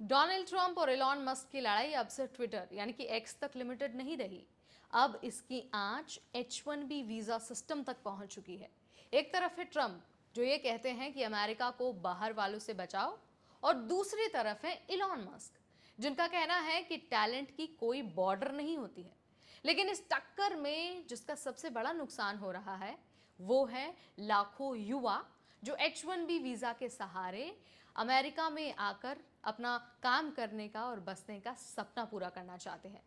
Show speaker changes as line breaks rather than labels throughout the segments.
Donald Trump और Elon Musk की लड़ाई अब से ट्विटर यानी कि एक्स तक लिमिटेड नहीं रही। अब इसकी आंच H1B वीजा सिस्टम तक पहुंच चुकी है। एक तरफ है ट्रंप जो ये कहते हैं कि अमेरिका को बाहर वालों से बचाओ, और दूसरी तरफ है एलॉन मस्क जिनका कहना है कि टैलेंट की कोई बॉर्डर नहीं होती है। लेकिन इस टक्कर में जिसका सबसे बड़ा नुकसान हो रहा है वो है लाखों युवा जो H1B वीजा के सहारे अमेरिका में आकर अपना काम करने का और बसने का सपना पूरा करना चाहते हैं।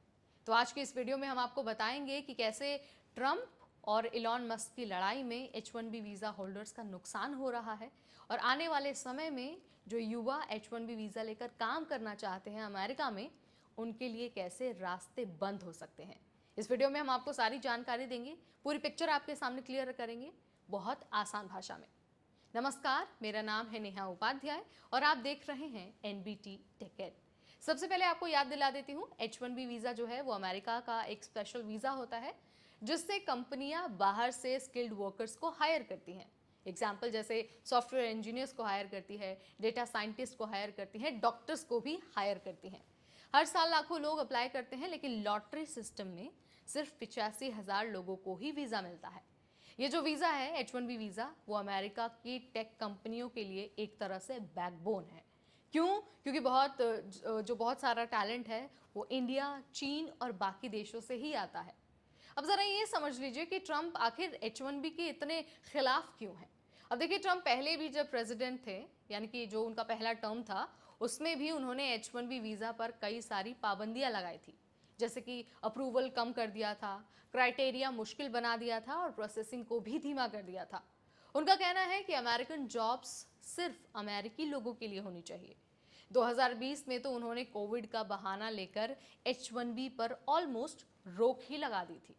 तो आज की इस वीडियो में हम आपको बताएंगे कि कैसे ट्रंप और इलॉन मस्क की लड़ाई में H1B वीज़ा होल्डर्स का नुकसान हो रहा है, और आने वाले समय में जो युवा H1B वीज़ा लेकर काम करना चाहते हैं अमेरिका में, उनके लिए कैसे रास्ते बंद हो सकते हैं। इस वीडियो में हम आपको सारी जानकारी देंगे, पूरी पिक्चर आपके सामने क्लियर करेंगे बहुत आसान भाषा में। नमस्कार, मेरा नाम है नेहा उपाध्याय और आप देख रहे हैं NBT टेक। सबसे पहले आपको याद दिला देती हूँ, H1B वीज़ा जो है वो अमेरिका का एक स्पेशल वीज़ा होता है जिससे कंपनियां बाहर से स्किल्ड वर्कर्स को हायर करती हैं। एग्जाम्पल जैसे सॉफ्टवेयर इंजीनियर्स को हायर करती है, डेटा साइंटिस्ट को हायर करती हैं, डॉक्टर्स को भी हायर करती हैं। हर साल लाखों लोग अप्लाई करते हैं, लेकिन लॉटरी सिस्टम में सिर्फ 85,000 लोगों को ही वीज़ा मिलता है। ये जो वीज़ा है H1B वीज़ा, वो अमेरिका की टेक कंपनियों के लिए एक तरह से बैकबोन है। क्यों? क्योंकि बहुत सारा टैलेंट है वो इंडिया, चीन और बाकी देशों से ही आता है। अब ज़रा ये समझ लीजिए कि ट्रंप आखिर H1B के इतने खिलाफ क्यों हैं। अब देखिए, ट्रंप पहले भी जब प्रेसिडेंट थे, यानी कि जो उनका पहला टर्म था, उसमें भी उन्होंने H1B वीज़ा पर कई सारी पाबंदियां लगाई थी, जैसे कि अप्रूवल कम कर दिया था, क्राइटेरिया मुश्किल बना दिया था और प्रोसेसिंग को भी धीमा कर दिया था। उनका कहना है कि अमेरिकन जॉब्स सिर्फ अमेरिकी लोगों के लिए होनी चाहिए। 2020 में तो उन्होंने कोविड का बहाना लेकर H1B पर ऑलमोस्ट रोक ही लगा दी थी।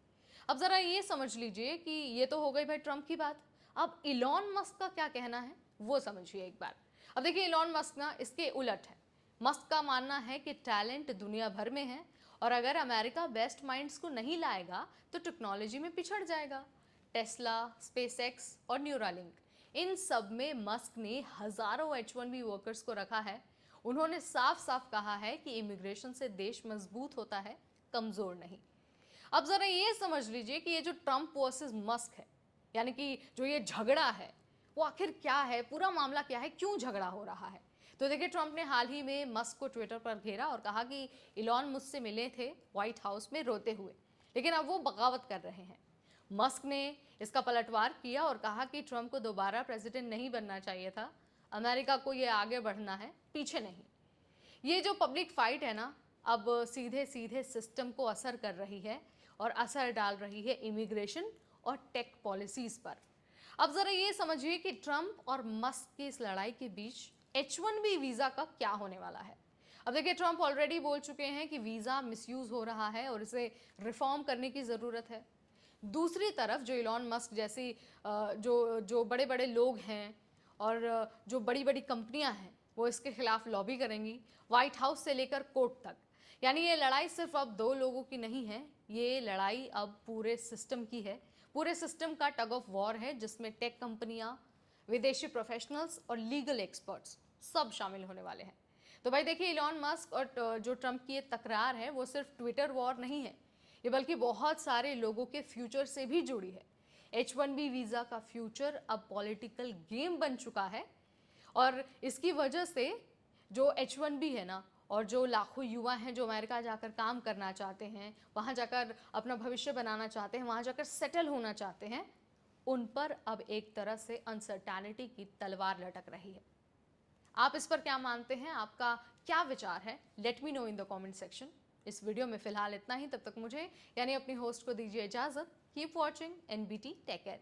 अब जरा ये समझ लीजिए कि ये तो हो गई भाई ट्रंप की बात। अब इलॉन मस्क का क्या कहना है वो समझिए एक बार। अब देखिए, इलॉन मस्क ना इसके उलट है। मस्क का मानना है कि टैलेंट दुनिया भर में है, और अगर अमेरिका बेस्ट माइंड्स को नहीं लाएगा तो टेक्नोलॉजी में पिछड़ जाएगा। टेस्ला, स्पेसएक्स और न्यूरालिंक, इन सब में मस्क ने हजारों H1B वर्कर्स को रखा है। उन्होंने साफ साफ कहा है कि इमिग्रेशन से देश मजबूत होता है, कमजोर नहीं। अब जरा ये समझ लीजिए कि ये जो ट्रंप वर्सेस मस्क है, यानी कि जो ये झगड़ा है, वो आखिर क्या है, पूरा मामला क्या है, क्यों झगड़ा हो रहा है। तो देखिए, ट्रंप ने हाल ही में मस्क को ट्विटर पर घेरा और कहा कि इलॉन मुझसे मिले थे व्हाइट हाउस में रोते हुए, लेकिन अब वो बगावत कर रहे हैं। मस्क ने इसका पलटवार किया और कहा कि ट्रंप को दोबारा प्रेसिडेंट नहीं बनना चाहिए था, अमेरिका को ये आगे बढ़ना है, पीछे नहीं। ये जो पब्लिक फाइट है ना, अब सीधे सीधे सिस्टम को असर कर रही है और असर डाल रही है इमिग्रेशन और टेक पॉलिसीज पर। अब जरा ये समझिए कि ट्रंप और मस्क की इस लड़ाई के बीच H1B वीजा का क्या होने वाला है। अब देखिए, ट्रंप ऑलरेडी बोल चुके हैं कि वीजा मिसयूज हो रहा है और इसे रिफॉर्म करने की जरूरत है। दूसरी तरफ जो इलॉन मस्क जैसी जो जो बड़े बड़े लोग हैं और जो बड़ी बड़ी कंपनियां हैं, वो इसके खिलाफ लॉबी करेंगी, व्हाइट हाउस से लेकर कोर्ट तक। यानी ये लड़ाई सिर्फ अब दो लोगों की नहीं है, ये लड़ाई अब पूरे सिस्टम की है। पूरे सिस्टम का टग ऑफ वॉर है जिसमें टेक कंपनियां, विदेशी प्रोफेशनल्स और लीगल एक्सपर्ट्स सब शामिल होने वाले हैं। तो भाई देखिए, इलॉन मस्क और जो ट्रंप की ये तकरार है वो सिर्फ ट्विटर वॉर नहीं है, ये बल्कि बहुत सारे लोगों के फ्यूचर से भी जुड़ी है। H1B वीज़ा का फ्यूचर अब पॉलिटिकल गेम बन चुका है, और इसकी वजह से जो H1B है ना, और जो लाखों युवा हैं जो अमेरिका जाकर काम करना चाहते हैं, वहाँ जाकर अपना भविष्य बनाना चाहते हैं, वहाँ जाकर सेटल होना चाहते हैं, उन पर अब एक तरह से अनसर्टेनिटी की तलवार लटक रही है। आप इस पर क्या मानते हैं, आपका क्या विचार है? Let me know in the comment section. इस वीडियो में फिलहाल इतना ही। तब तक मुझे यानी अपनी होस्ट को दीजिए इजाजत। Keep watching NBT take care.